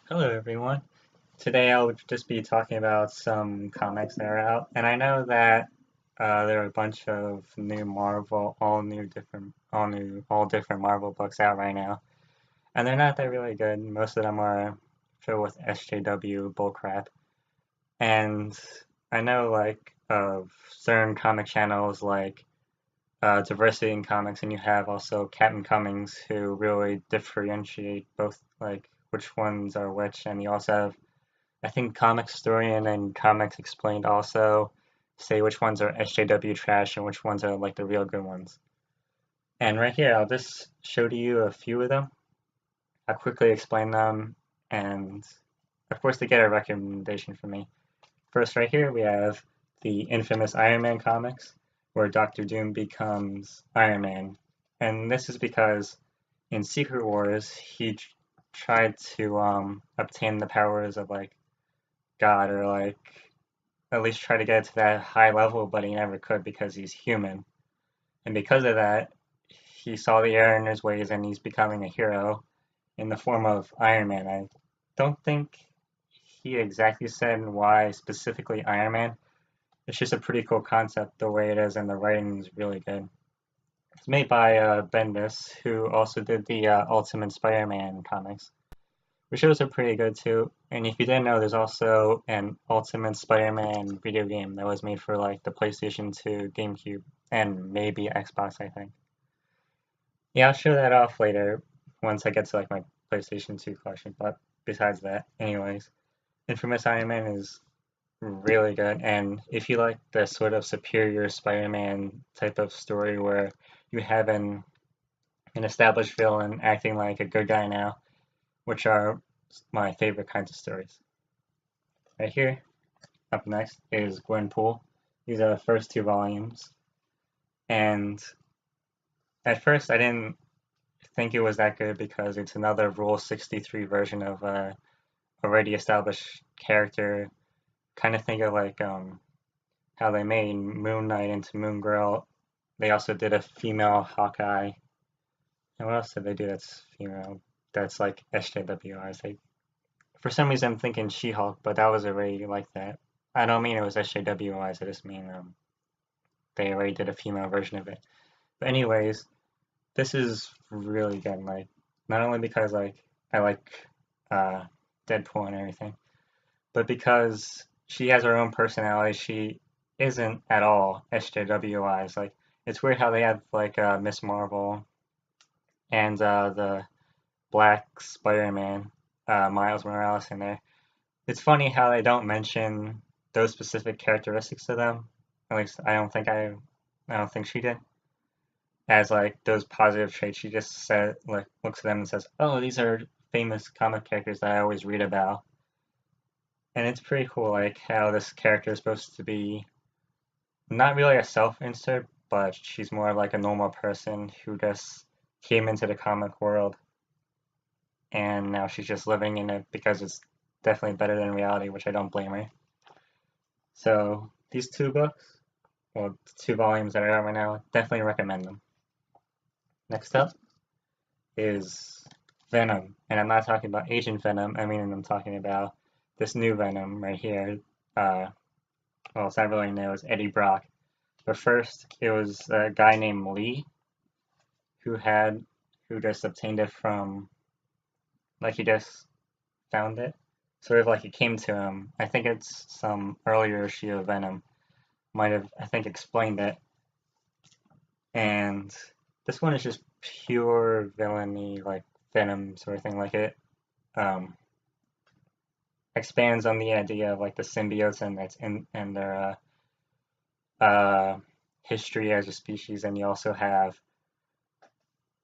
Hello everyone. Today I'll just be talking about some comics that are out, and I know that there are a bunch of new Marvel, all different Marvel books out right now, and they're not that really good. Most of them are filled with SJW bullcrap, and I know like of certain comic channels like Diversity in Comics, and you have also Captain Cummings who really differentiate both like which ones are which, and you also have I think Comic Historian and Comics Explained also say which ones are SJW trash and which ones are like the real good ones. And right here, I'll just show to you a few of them. I'll quickly explain them, and of course, to get a recommendation from me. First, right here, we have the infamous Iron Man comics, where Doctor Doom becomes Iron Man. And this is because in Secret Wars, he tried to obtain the powers of like God or like at least try to get to that high level, but he never could because he's human. And because of that, he saw the error in his ways and he's becoming a hero in the form of Iron Man. I don't think he exactly said why specifically Iron Man. It's just a pretty cool concept the way it is, and the writing is really good. It's made by Bendis, who also did the Ultimate Spider-Man comics, which shows are pretty good too. And if you didn't know, there's also an Ultimate Spider-Man video game that was made for like the PlayStation 2, GameCube, and maybe Xbox, I think. Yeah, I'll show that off later once I get to like my PlayStation 2 collection. But besides that, anyways, Infamous Iron Man is really good. And if you like the sort of superior Spider-Man type of story where you have an established villain acting like a good guy now, which are my favorite kinds of stories. Right here, up next is Gwen Pugh. These are the first two volumes. And at first I didn't think it was that good because it's another Rule 63 version of a already established character. Kind of think of like how they made Moon Knight into Moon Girl. They also did a female Hawkeye. And what else did they do that's female? That's like SJWIs. For some reason, I'm thinking She-Hulk, but that was already like that. I don't mean it was SJWIs. I just mean they already did a female version of it. But anyways, this is really good. Like not only because like I like uh, Deadpool and everything, but because she has her own personality. She isn't at all SJWIs. Like it's weird how they have like Miss Marvel and the Black Spider-Man, Miles Morales in there. It's funny how they don't mention those specific characteristics to them. At least I don't think she did. As like those positive traits, she just said like looks at them and says, "Oh, these are famous comic characters that I always read about." And it's pretty cool, like how this character is supposed to be not really a self-insert, but she's more like a normal person who just came into the comic world, and now she's just living in it because it's definitely better than reality, which I don't blame her. So these two books, well, two volumes that are out right now, definitely recommend them. Next up is Venom, and I'm not talking about Asian Venom. I'm talking about this new Venom right here. Well, it's not really new. It's Eddie Brock. But first, it was a guy named Lee who had who just obtained it from like he just found it. Sort of like it came to him. I think it's some earlier issue of Venom might have I think explained it. And this one is just pure villainy, like Venom sort of thing. Like it um, expands on the idea of like the symbiotes and that's in and their history as a species, and you also have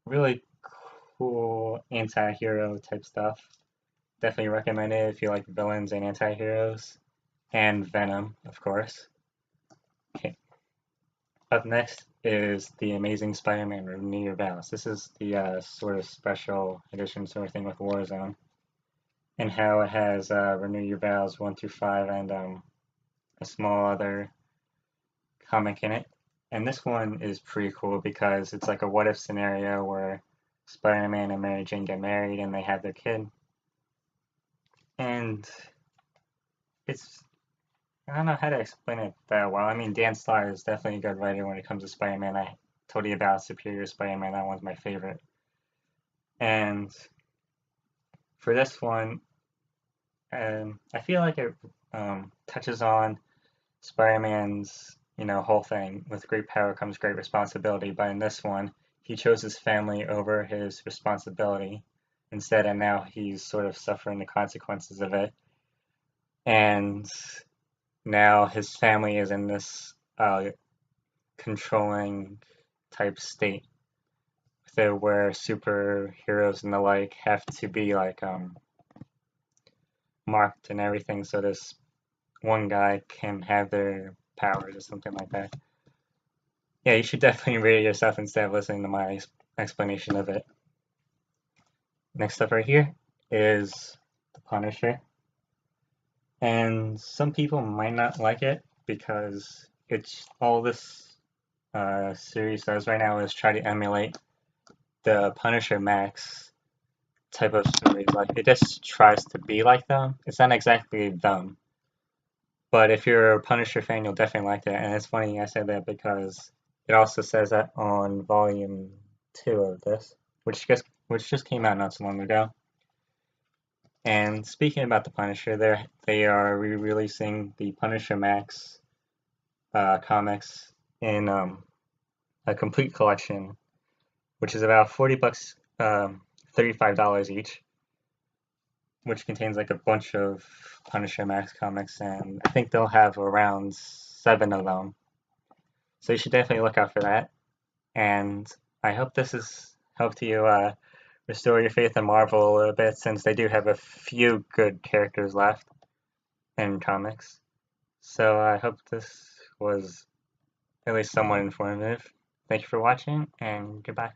really cool anti-hero type stuff. Definitely recommend it if you like villains and anti-heroes, and Venom, of course. Okay, up next is the Amazing Spider-Man Renew Your Vows. This is the sort of special edition sort of thing with Warzone, and how it has Renew Your Vows 1 through 5 and a small other comic in it. And this one is pretty cool because it's like a what if scenario where Spider-Man and Mary Jane get married and they have their kid. And it's, I don't know how to explain it that well. I mean, Dan Slott is definitely a good writer when it comes to Spider-Man. I told you about Superior Spider-Man, that one's my favorite. And for this one, I feel like it touches on Spider-Man's, whole thing. With great power comes great responsibility. But in this one, he chose his family over his responsibility instead, and now he's sort of suffering the consequences of it. And now his family is in this controlling type state, where superheroes and the like have to be like marked and everything, so this one guy can have their powers or something like that. Yeah, you should definitely read it yourself instead of listening to my explanation of it. Next up right here is The Punisher. And some people might not like it because it's all this series does right now is try to emulate the Punisher Max type of stories. Like, it just tries to be like them. It's not exactly them. But if you're a Punisher fan, you'll definitely like that. And it's funny I said that because it also says that on volume 2 of this, which just came out not so long ago. And speaking about the Punisher, they are re-releasing the Punisher Max comics in a complete collection, which is about 40 bucks, $35 each, which contains like a bunch of Punisher Max comics, and I think they'll have around 7 of them. So you should definitely look out for that. And I hope this has helped you restore your faith in Marvel a little bit, since they do have a few good characters left in comics. So I hope this was at least somewhat informative. Thank you for watching, and goodbye.